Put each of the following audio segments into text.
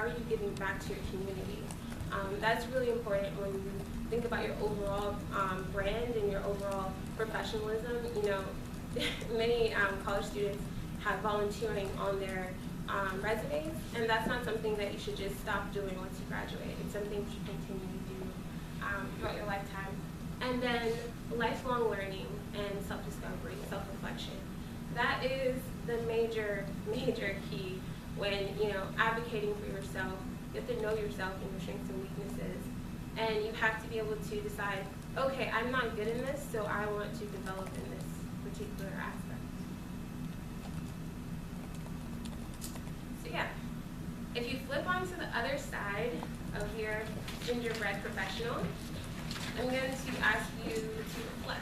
how are you giving back to your community? That's really important when you think about your overall brand and your overall professionalism. You know, many college students have volunteering on their resumes, and that's not something that you should just stop doing once you graduate. It's something you should continue to do throughout your lifetime. And then lifelong learning and self-discovery, self-reflection. That is the major key when, you know, advocating for yourself. You have to know yourself and your strengths and weaknesses. And you have to be able to decide, okay, I'm not good in this, so I want to develop in this particular aspect. So yeah, if you flip onto the other side of your gingerbread professional, I'm going to ask you to reflect.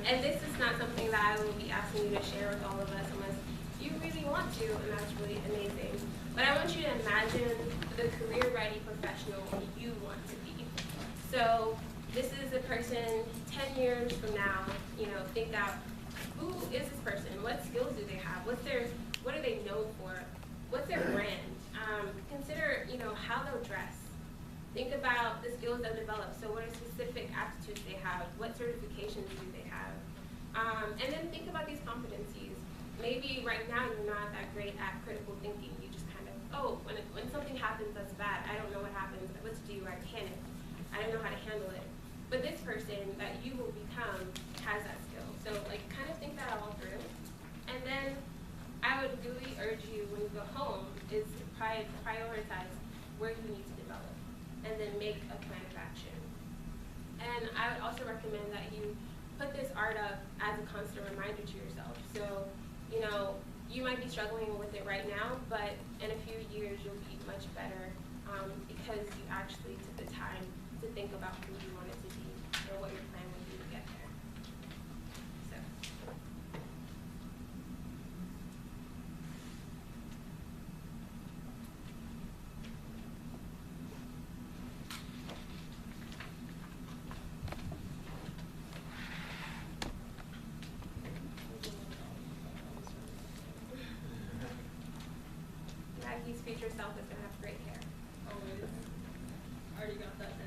And this is not something that I will be asking you to share with all of us unless you really want to, and that's really amazing. But I want you to imagine the career-ready professional you want to be. So this is a person 10 years from now, you know, think out, who is this person? What skills do they have? What are they known for? What's their brand? Consider, you know, how they'll dress. Think about the skills they'll develop. So what are specific aptitudes they have? What certifications do they have? And then think about these competencies. Maybe right now you're not that great at critical thinking. You just kind of, oh, when something happens that's bad, I don't know what happens. What to do? I panic. I don't know how to handle it. But this person that you will become has that skill. So like kind of think that all through. And then I would really urge you when you go home is prioritize where you need to develop and then make a plan of action. And I would also recommend that you put this art up as a constant reminder to yourself. So, you know, you might be struggling with it right now, but in a few years you'll be much better because you actually took the time to think about who you wanted to be and what your plan would be to get there. So. Maggie's future self is going to have great hair. Always. Already got that down.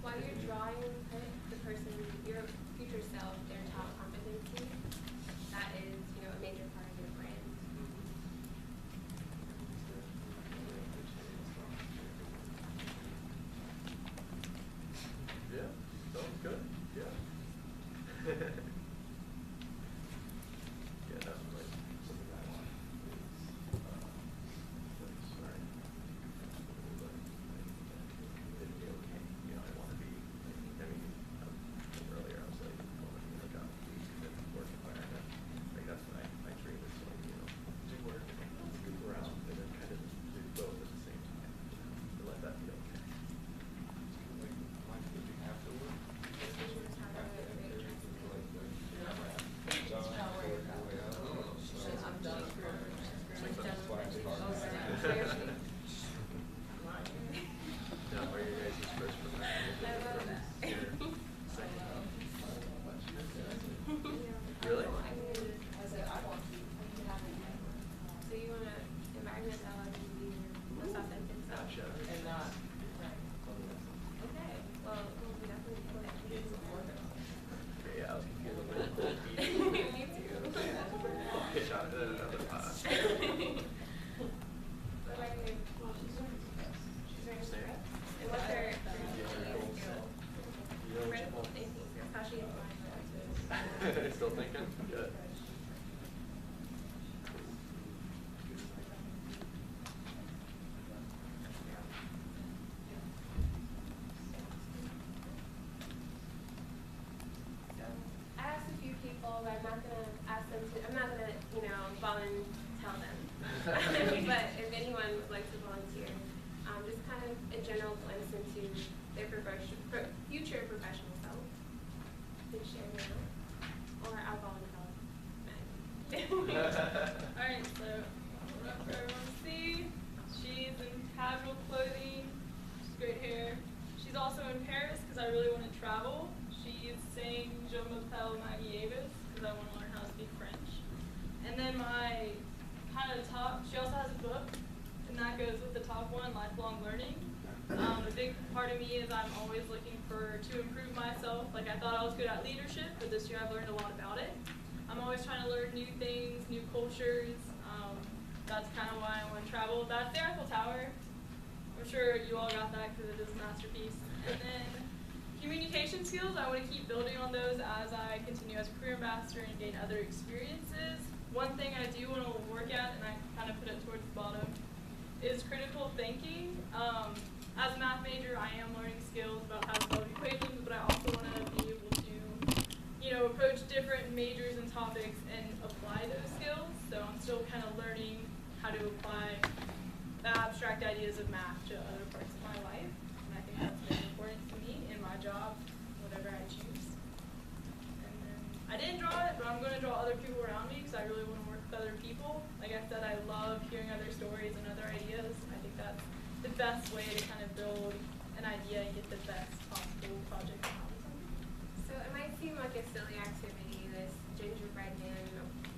While you're drawing the person, your future self, their top competency, that is, you know, a major part of your brand. Yeah, sounds good. Yeah. Yeah, that's like something I want. Is, sorry. It'd be okay. You know, I want to be. I mean, earlier I was like, I want to be like a Still thinking? Good. So I asked a few people, but I'm not gonna ask them to. I'm not gonna, volunteer them. But if anyone would like to volunteer, just kind of a general glimpse into their future professional self. Please share now, or I'll volunteer. Alright, so hold up for everyone to see. She's in casual clothing. She's great hair. She's also in Paris because I really want to travel. She's saying Je m'appelle Maggie Avis because I want to learn how to speak French. And then my kind of top, she also has a book, and that goes with the top one, lifelong learning. A big part of me is I'm always looking to improve myself. Like I thought I was good at leadership, but this year I've learned a lot about it. I'm always trying to learn new things, new cultures. That's kind of why I want to travel. That's the Eiffel Tower. I'm sure you all got that because it is a masterpiece. And then communication skills, I want to keep building on those as I continue as a career ambassador and gain other experiences. One thing I do want to work at, and I kind of put it towards the bottom, is critical thinking. As a math major, I am learning skills about how to solve equations, but I also want to be able to, approach different majors and topics and apply those skills. So I'm still kind of learning how to apply the abstract ideas of math to other parts of my life. And I think that's very important to me in my job, whatever I choose. And then I didn't draw it, but I'm going to draw other people around me because I really want to work with other people. Like I said, I love hearing other stories and other ideas. I think that's the best way to kind of build an idea and get the best possible project out of something. So it might seem like a silly activity, this gingerbread man,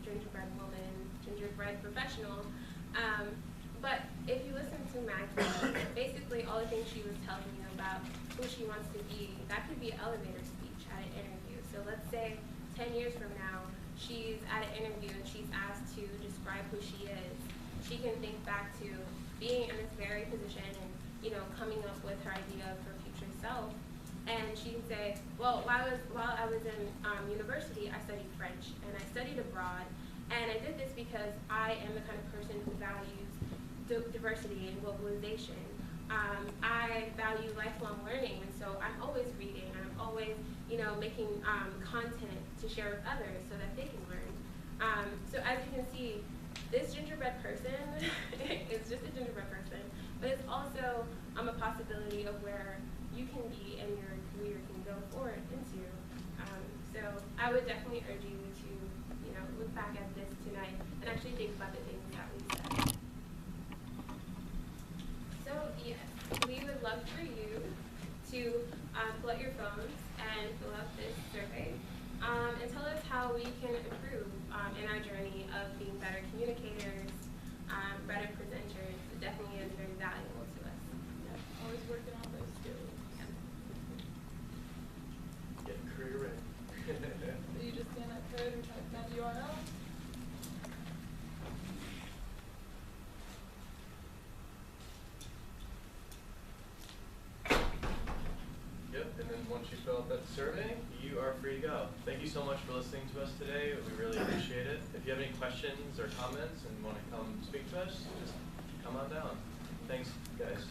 gingerbread woman, gingerbread professional. But if you listen to Maggie, basically all the things she was telling you about who she wants to be, that could be an elevator speech at an interview. So let's say 10 years from now, she's at an interview and she's asked to describe who she is. She can think back to being in this very position and, coming up with her idea of her future self. And she can say, well, while I was in university, I studied French and I studied abroad. And I did this because I am the kind of person who values diversity and globalization. I value lifelong learning, and so I'm always reading. I'm always, making content to share with others so that they can learn. So as you can see, this gingerbread person is just a gingerbread person, but it's also a possibility of where you can be and your career can go forward into. So I would definitely urge you to, look back at this tonight and actually think about the things that we said. So yes, we would love for you to pull out your phones and fill out this survey and tell us how we can improve in our journey of being better communicators, better presenters. It definitely is very valuable to us. Yep, always working on those skills. Yep. Get career ready. So you just scan that code or type that URL. Yep, and then once you fill out that survey, you are free to go. Thank you so much for listening to us today. We really appreciate it. If you have any questions or comments and want to come speak to us, just come on down. Thanks, guys.